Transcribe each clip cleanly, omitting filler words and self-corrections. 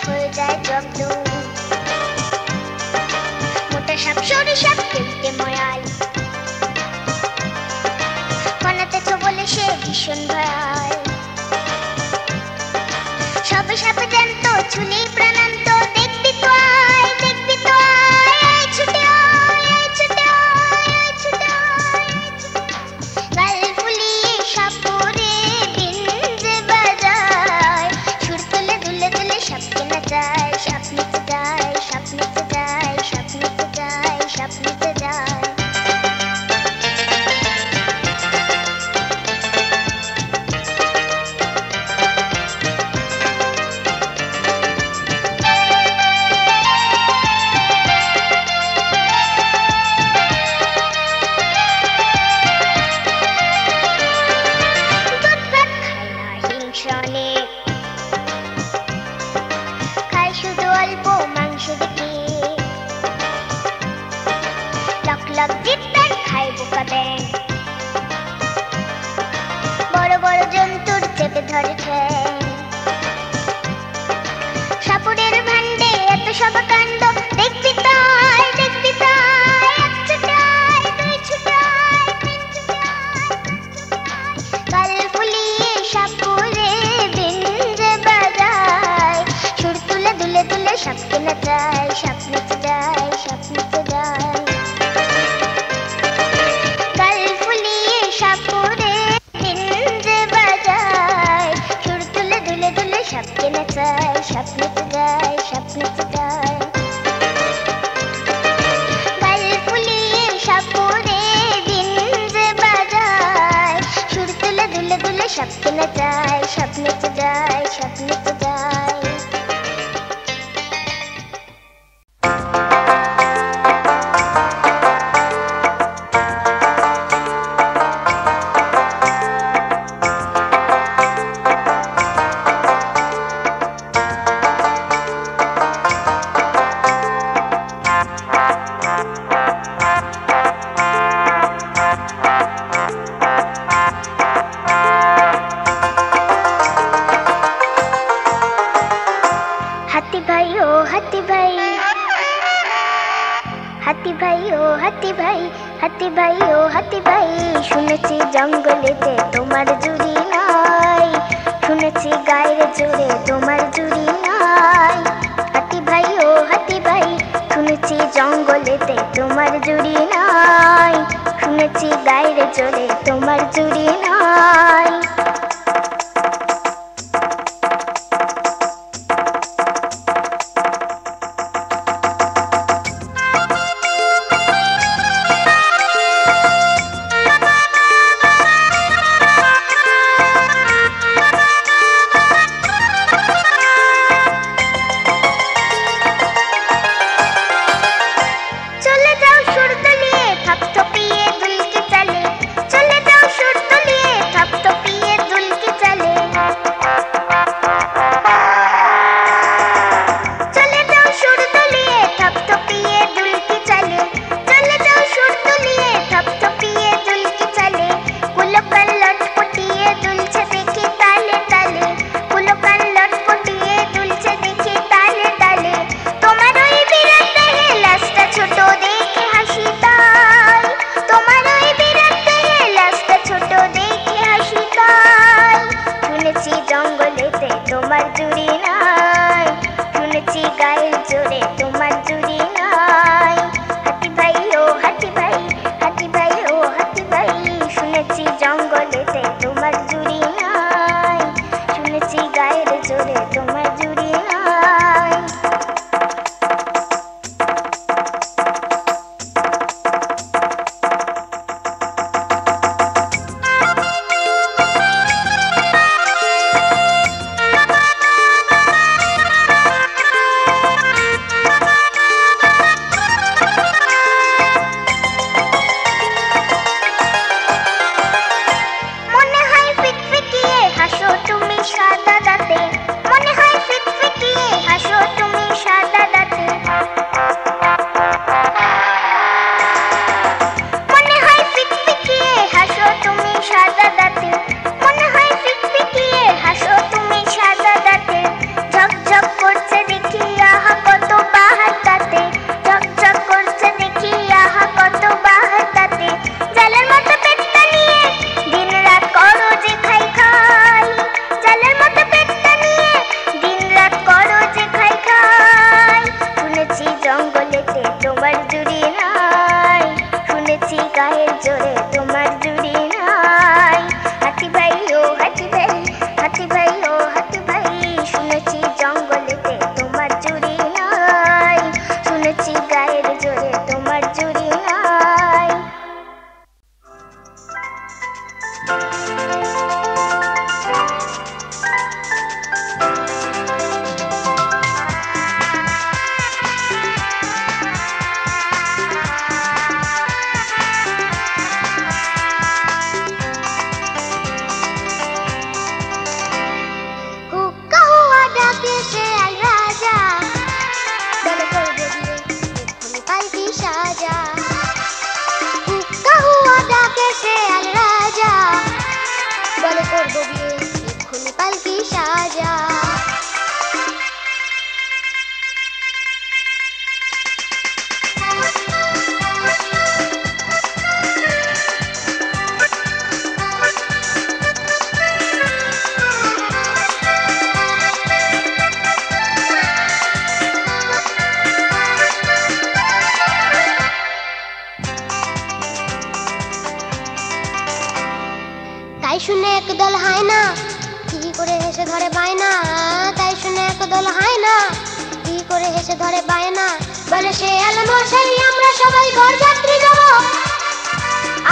হয়ে যায় জব্দ। মোটা সাপ সরু সাপ কেউটে ময়াল, বানাতেছ বলে সে ভীষণ ভয়াল। সবে সাপ জ্যান্ত ছুলেই প্রাণান্ত, দেখবি তো আয়, দেখবি তো আয়, ছুটে আয়, ছুটে আয়, ছুটে আয়। গাল ফুলিয়ে সাপ পরে দিন যে বাজায়, সুর তুলে দুলে দুলে সাপকে নাচায়। সাপ নিতে যায়, সাপ নিতে যায়, সাপ নিতে যায়, সাপ নিতে যায়। খায় শুধু অল্প মাংস দেখে, লক লক জিব্বার খায় বোকা ব্যাং। বড় বড় জন্তুর চেপে ধরে ঠ্যাং। সাপুরের ভান্ডে এত সব কাণ্ড, দেখবি তাই, দেখবি তাই, এক ছুটায়, দুই ছুটায়, তিন ছুটায়। গাল ফুলিয়ে সাপুরে দিন যে বাজায়, সুর তুলে দুলে দুলে সাপকে নাচায়। সাপ নিতে যায়, সাপ নিতে যায়। গাল ফুলিয়ে সাপুরে দিন যে বাজায়, সুর তুলে দুলে দুলে সাপকে নাচায়। সাপ নিতে যায়, সাপ নিতে যায়। গাল ফুলিয়ে সাপুরে দিন যে বাজায়, সুর তুলে দুলে দুলে সাপকে নাচায়। সাপ নিতে যায়, সাপ নিতে যায়। হাতি ভাই ও হাতি ভাই, হাতি ভাই ও হাতি ভাই, হাতি ভাই ও হাতি ভাই, শুনেছি জঙ্গলেতে তোমার জুড়ি নাই, শুনেছি গায়ের জোরে তোমার জুড়ি নাই। হাতি ভাই ও হাতি ভাই, শুনেছি জঙ্গলেতে তোমার জুড়ি নাই, শুনেছি গায়ের জোরে তোমার জুড়ি নাই। সাদা দাঁতে মনে বলে করবো বিয়ে এক্ষুনি পালকি সাজা। তাই শুনে একদল হায়না কি করে হেসে ধরে বায়না, তাই শুনে একদল হায়না কি করে হেসে ধরে বায়না, বলে শেয়াল মশাই আমরা সবাই বরযাত্রী যাব,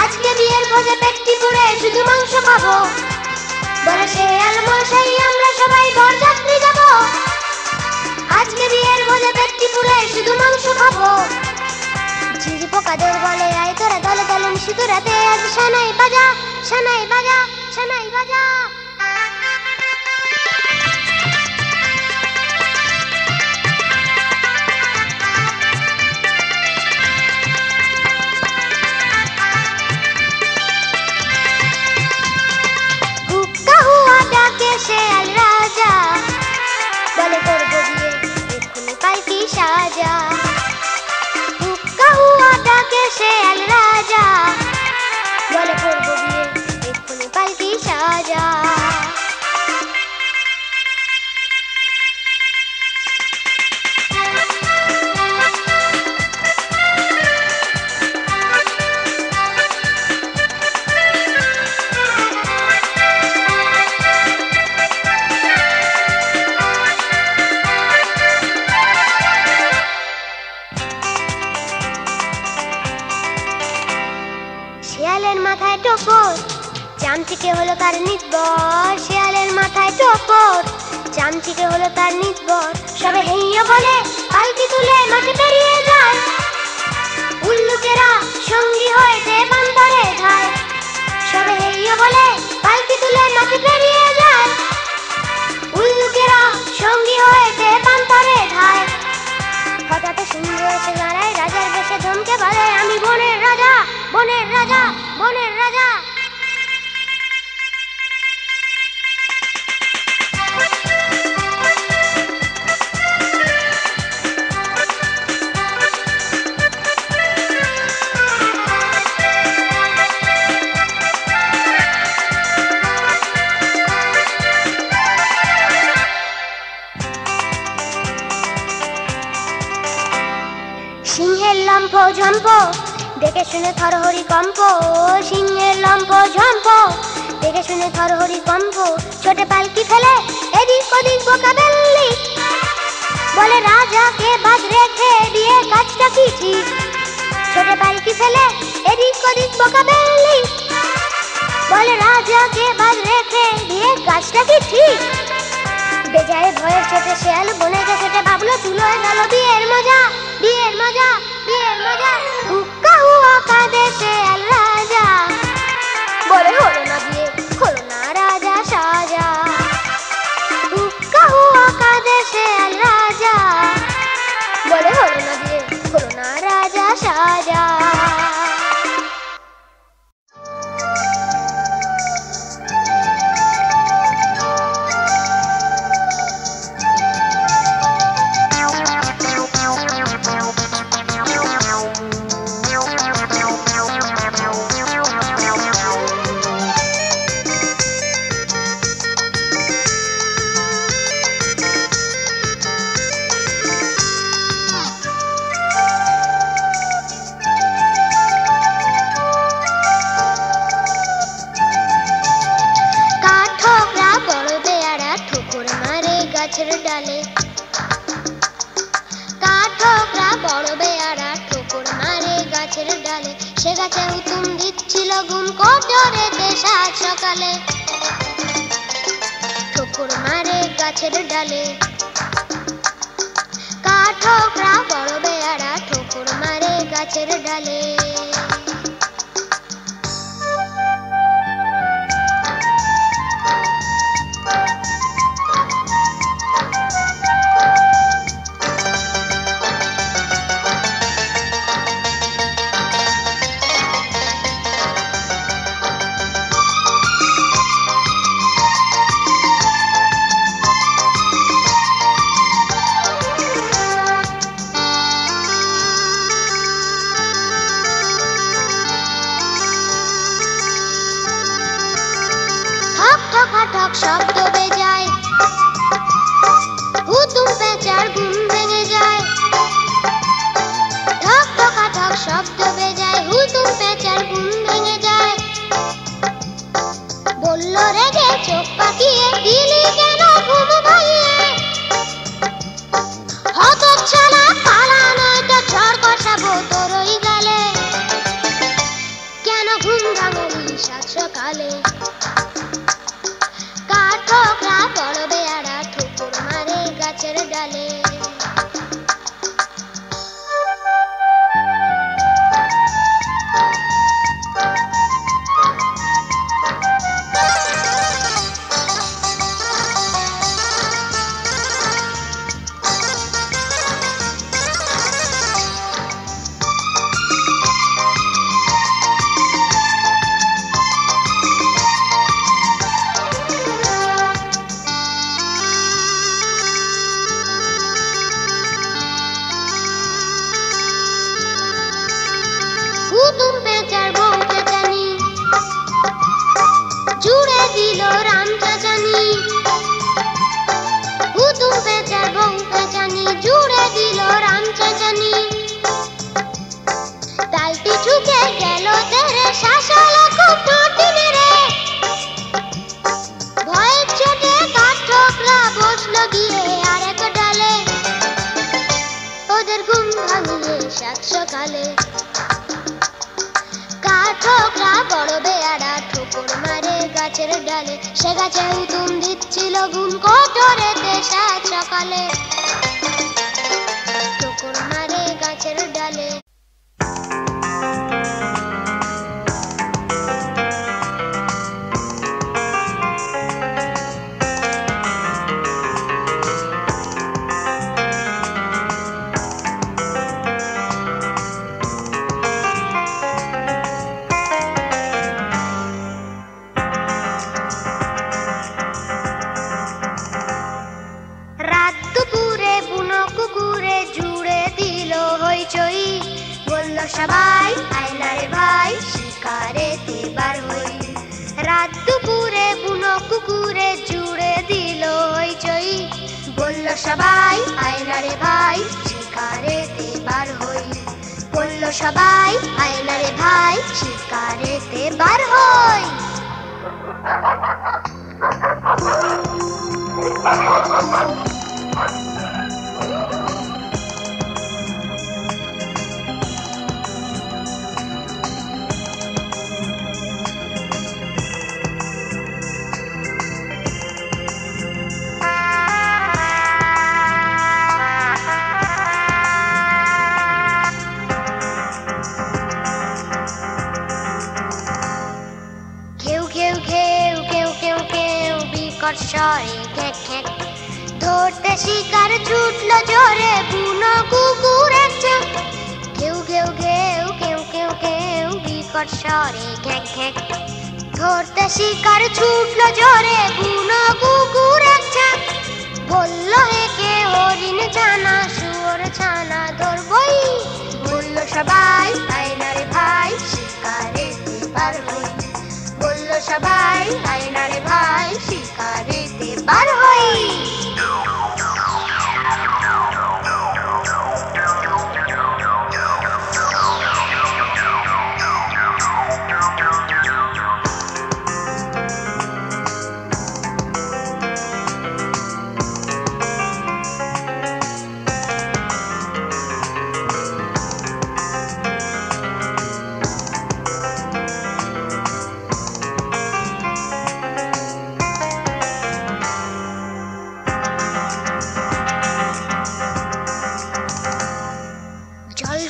আজকে বিয়ের ভোজে পেটটি পুড়ে শুধু মাংস খাবো। বলে শেয়াল মশাই আমরা সবাই বরযাত্রী যাব, আজকে বিয়ের ভোজে পেটটি পুড়ে শুধু মাংস খাবো। ঝিরি পোকাদের বলে আয় তোরা দলে দলে নিশিতুরাতে আজ সানাই বাজা, সানাই বাজা, সানাই বাজা। হুক্কা হুয়া ডাকে শেয়াল রাজা, বলে করবো বিয়ে এক্ষুনি পালকি সাজা। হুক্কা হুয়া ডাকে শেয়াল রাজা, বলে করবো বিয়ে এক্ষুনি পালকি সাজা। শেয়ালের মাথায় টোপর চামচিকে হলো তার নিতবর, শেয়ালের মাথায় টোপর চামচিকে হলো তার নিতবর। সবে হেইয়া বলে পালকি তুলে মাঠে পেরিয়ে যায়, উল্লুকেরা সঙ্গী হয়েছে বান্দরে ধায়। সবে হেইয়া বলে পালকি তুলে মাঠে পেরিয়ে যায়, উল্লুকেরা সঙ্গী হয়েছে বান্দরে ধায়। হঠাৎ সুন্দর এসে দাঁড়ায় রাজার বেশে ধমকে বলে আমি বনের রাজা, বনের রাজা, বনের রাজা। সিংহের লম্ফ ঝম্প দেখে শুনে থরহরি কম্প, সিংহের লম্ফ ঝম্প দেখে শুনে থরহরি কম্প। ছোটে পালকি ফেলে এদিক ওদিক বোকা বেল্লি, বলে রাজাকে বাদ রেখে বিয়ে কাজটা কি ঠিক। ছোটে পালকি ফেলে এদিক ওদিক বোকা বেল্লি, বলে রাজাকে বাদ রেখে বিয়ে কাজটা কি ঠিক। বেজায় ভয়ের ছোটে শেয়াল বনে গেছে ভাবলো চুলোয় গেল বিয়ের মজা, বিয়ের মজা, বিয়ের মজা। হুক্কা হুয়া কাঁদে শেয়াল রাজা, বলে হলো না বিয়ে হলো না রাজা সাজা। হুক্কা হুয়া কাঁদে শেয়াল রাজা, বলে হলো না বিয়ে হলো না রাজা সাজা। গাছের ডালে কাঠকরা বড় বেয়ারা ঠোকর মারে গাছের ডালে, সে গাছে হুতুম দিচ্ছিল ঘুম কোটরেতে সাত সকালে। ঠোকর মারে গাছের ডালে কাঠকরা বড় বেয়ারা ঠোকর মারে গাছের ডালে। সকালে কাঠঠোকরা বড় বেয়ারা ঠোকর মারে গাছের ডালে কুতুম পেঁচার বউ পেঁচানি জুড়ে দিল রাম চাচানি কুতুম পেঁচার বউ পেঁচানি জুড়ে দিল রাম চাচানি তালটি ঠুকে গেল তেরে শাসালে খুব ঠাঁটি মেরে ভয়ের চোটে কাঠঠোকরা বসলো গিয়ে আরেক ডালে ওদের ঘুম ভাঙিয়ে সাত সকালে কাঠঠোকরা বড় বেয়ারা ঠোকর মারে গাছের ডালে সে গাছে হুতুম দিচ্ছিল ঘুম কোটরেতে সাত সকালে ঠোকর মারে গাছের ডালে রাত দুপুরে বুনো কুকুরে জুড়ে দিল হইচই বলল সবাই আয়না রে ভাই শিকারেতে বার হই রাত দুপুরে বুনো কুকুরে জুড়ে দিল হইচই বলল সবাই আয়না রে ভাই শিকারেতে বার হই বলল সবাই আয়না রে ভাই শিকারেতে বার হই বিকট স্বরে ঘ্যাক ঘ্যাক ধরতে শিকার ছুটলো জোরে বুনো কুকুর একটা কেউ কেউ কেউ কেউ কেউ কেউ বিকট স্বরে ঘ্যাক ঘ্যাক ধরতে শিকার ছুটলো জোরে বুনো কুকুর একটা বলল হেকে হরিণ জানা শুয়োর ছানা ধরবই বলল সবাই আয়না রে ভাই শিকারেতে বার হই বলল সবাই আয়না রে ভাই শিকারেতে বার হই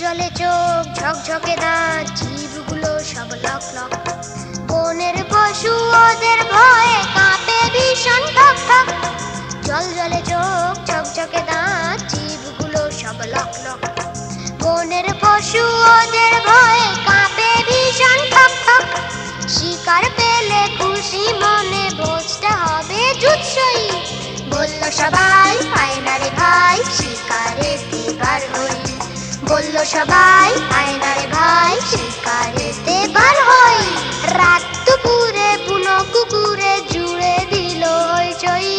জলে চোখ ঝকঝকে দাঁত জিভগুলো সব লক লক বনের পশু ওদের ভয়ে কাঁপে ভীষণ ঠক ঠক জল জলে চোখ ঝকঝকে দাঁত জিভগুলো সব লক লক বনের পশু ওদের ভয়ে কাঁপে ভীষণ ঠক ঠক শিকার পেলে খুশি মনে ভোজটা হবে জুৎসই বলল সবাই আয়না রে ভাই শিকারেতে বার হই বলল সবাই আয়না রে ভাই শিকারেতে বার হই রাত দুপুরে বুনো কুকুরে জুড়ে দিল হইচই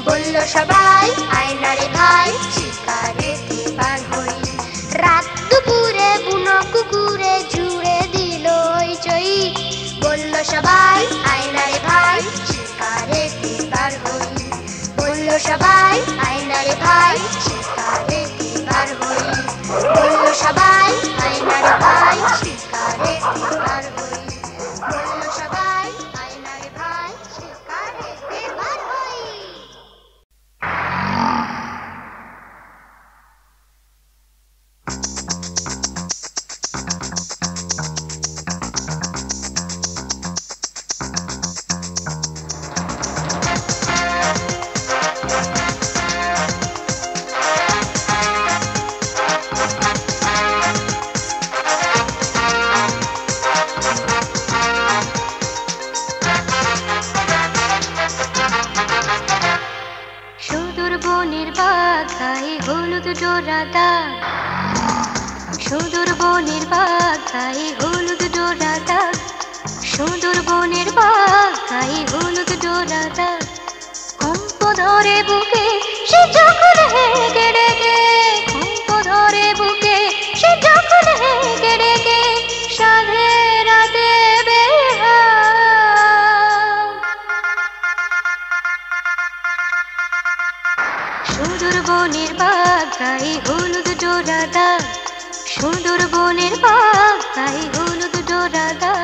বলল সবাই আয়না রে ভাই শিকারেতে বার হই রাত দুপুরে বুনো কুকুরে জুড়ে দিল হইচই বলল সবাই আয়না রে ভাই শিকারেতে বার হই বলল সবাই আয়না রে ভাই শিকারেতে বার হই বলল সবাই আয়না রে ভাই শিকারেতে বার হই বলল সবাই বনের বাঘ গায়ে হলুদ ডোরা দাগ, সুন্দর বনের বাঘ গায়ে হলুদ ডোরা দাগ, সুন্দর বনের বাঘ গায়ে হলুদ ডোরা দাগ। কম্প ধরে বুকে সে যখন হেগে রেগে, কম্প ধরে বুকে সে যখন হেগে রেগে, সাধে রাতে বেহাল। সুন্দর বনের বাঘ গায়ে হলুদ ডোরা দাগ, সুন্দর বনের বাঘ গায়ে হলুদ ডোরা দাগ।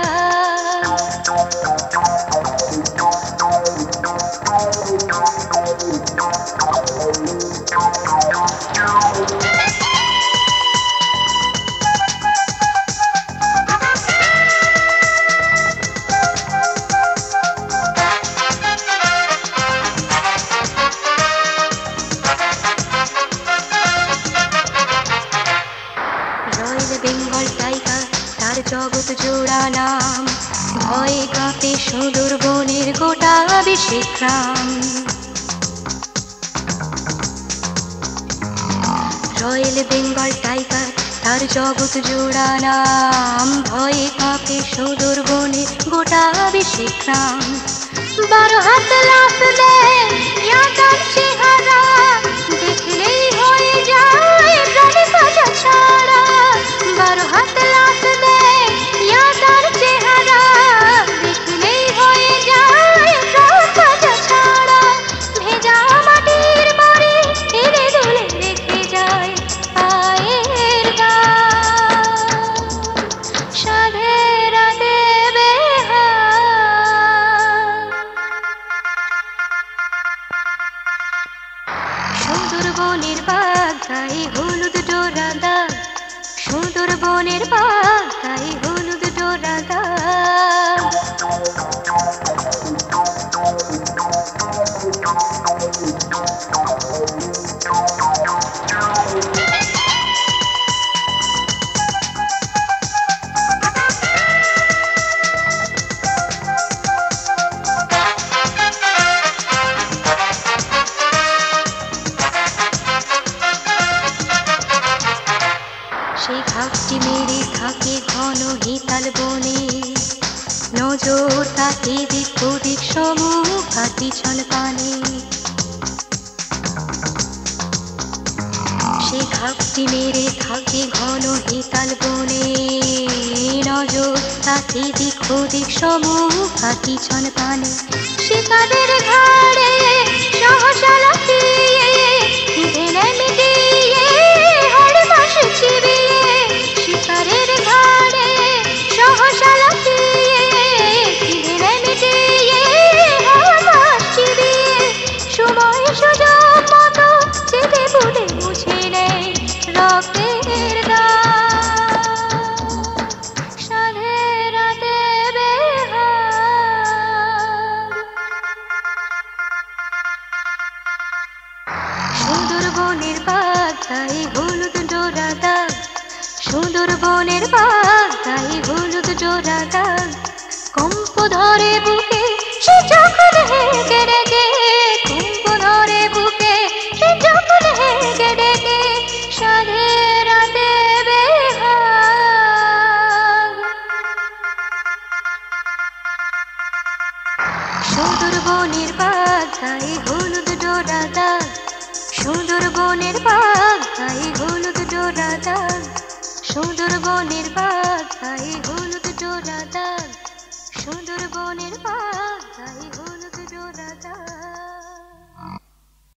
রয়েল বেঙ্গল টাইগার তার জগৎ জোড়া নাম, ভয়ে কাঁপে সুদূর বনের গোটা বিশেষ গ্রাম। রয়েল বেঙ্গল টাইগার তার জগৎ জোড়া নাম, ভয়ে কাঁপে সুদূর বনের গোটা বিশেষ গ্রাম। 12 হাত লাফ দেয় ইয়া তার চেহারা, দেখলেই হয়ে যায় প্রাণে কাটা ছাড়া। 12 হাত লাফ দেয় ইয়া তার চেহারা, দেখলেই হয়ে যায় প্রাণ কাটা ছাড়া। ভেজা মাটির বাড়ি এনে দুলে রেখে যায় পায়ের দাগ, সাধে রাতে বেহাল। সুন্দর বনের বাঘ গায়ে হলুদ ডোরা দাগ, সুন্দর বনের বাঘ গায়ে হলুদ ডোরা দাগ। সেই ঘাপটি মেরে থাকে ঘন হিতাল বনে, নজর তাকে দিক ওদিক সমুখ আর পিছন পানে। সেই ঘাপটি মেরে থাকে ঘন হিতাল বনে, নজর তাকে দিক ওদিক সমুখ আর পিছন পানে। শিকারের ঘাড়ে সহসা লাফিয়ে খিদে নেয় মিটিয়ে হাড়ে পাশে চিবিয়ে। শিকারের ঘাড়ে সহসা লাফিয়ে খিদে নেয় মিটিয়ে হাড়ে পাশ চিবিয়ে। সময় সুযোগ মতো চেটে পুটে মুছে নেয় রক্তের দাগ, সাধে রাতে বেহাল। সুন্দর বনের বাঘ গায়ে হলুদ ডোরা দাগ, সুন্দর বনের বাঘ গায়ে হলুদ ডোরা দাগ। কম্প ধরে বুকে সে যখন হেগে রেগে, কম্প ধরে বুকে সে যখন হেগে রেগে, সাধে রাতে বেহাল। সুন্দর বনের বাঘ গায়ে হলুদ ডোরা দাগ, সুন্দর বনের বাঘ গায়ে হলুদ ডোরা দাগ, সুন্দর বনের বাঘ গায়ে হলুদ ডোরা দাগ, সুন্দর বনের বাঘ।